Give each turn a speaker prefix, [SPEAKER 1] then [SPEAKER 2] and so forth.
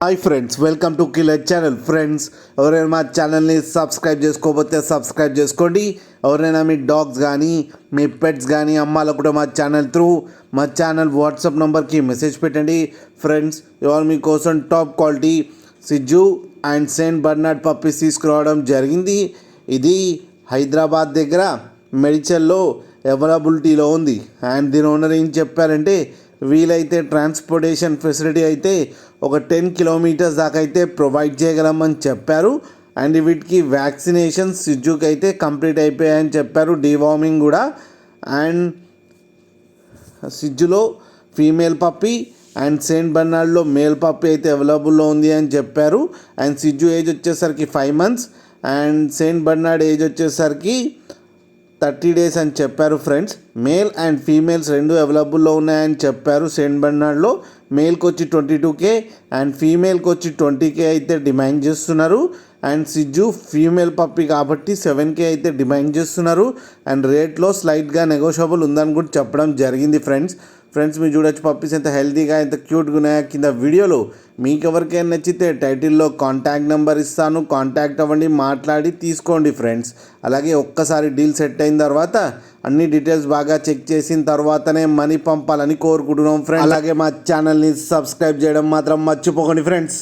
[SPEAKER 1] Hi friends, welcome to killer channel. Friends, ఎవరైనా మా ఛానల్ని సబ్స్క్రైబ్ చేసుకోకపోతే సబ్స్క్రైబ్ చేసుకోండి. ఎవరైనా మీ డాగ్స్ కానీ మీ పెట్స్ కానీ అమ్మాలకు కూడా మా ఛానల్ వాట్సాప్ నెంబర్కి మెసేజ్ పెట్టండి. ఫ్రెండ్స్, ఇవాళ మీకోసం టాప్ క్వాలిటీ సిజ్జు అండ్ సెయింట్ బర్నార్డ్ పప్పీస్ తీసుకురావడం జరిగింది. ఇది హైదరాబాద్ దగ్గర మెడిచల్లో అవైలబిలిటీలో ఉంది. అండ్ దీని ఓనర్ ఏం చెప్పారంటే, వీలైతే ట్రాన్స్పోర్టేషన్ ఫెసిలిటీ అయితే ఒక 10 కిలోమీటర్స్ దాకా అయితే ప్రొవైడ్ చేయగలమని చెప్పారు. అండ్ వీటికి వ్యాక్సినేషన్స్ సిజ్జుకి అయితే కంప్లీట్ అయిపోయాయని చెప్పారు, డీవార్మింగ్ కూడా. అండ్ సిజ్జులో ఫీమేల్ పప్పీ అండ్ సెయింట్ బర్నార్డ్లో మేల్ పప్పీ అయితే అవైలబుల్లో ఉంది అని చెప్పారు. అండ్ సిజ్జు ఏజ్ వచ్చేసరికి 5 months and Saint Barnard age వచ్చేసరికి 30 days అని చెప్పారు. ఫ్రెండ్స్, మేల్ అండ్ ఫీమేల్స్ రెండు అవైలబుల్లో ఉన్నాయని చెప్పారు. సెయింట్ బర్నార్డ్లో మేల్కి వచ్చి 22K అండ్ ఫీమేల్కి వచ్చి 20K అయితే డిమాండ్ చేస్తున్నారు. అండ్ సిజ్జు ఫీమేల్ పప్పీ కాబట్టి 7K అయితే డిమాండ్ చేస్తున్నారు. అండ్ రేట్లో స్లైట్గా నెగోషియబుల్ ఉందని కూడా చెప్పడం జరిగింది. ఫ్రెండ్స్ మీరు చూడొచ్చు పప్పీస్ ఎంత హెల్తీగా ఎంత క్యూట్గా ఉన్నాయో కింద వీడియోలో. మీకు ఎవరికైనా నచ్చితే టైటిల్లో కాంటాక్ట్ నెంబర్ ఇస్తాను, కాంటాక్ట్ అవ్వండి, మాట్లాడి తీసుకోండి ఫ్రెండ్స్. అలాగే ఒక్కసారి డీల్ సెట్ అయిన తర్వాత అన్ని డీటెయిల్స్ బాగా చెక్ చేసిన తర్వాతనే మనీ పంపాలని కోరుకుంటున్నాం ఫ్రెండ్స్. అలాగే మా ఛానల్ని సబ్స్క్రైబ్ చేయడం మాత్రం మర్చిపోకండి ఫ్రెండ్స్.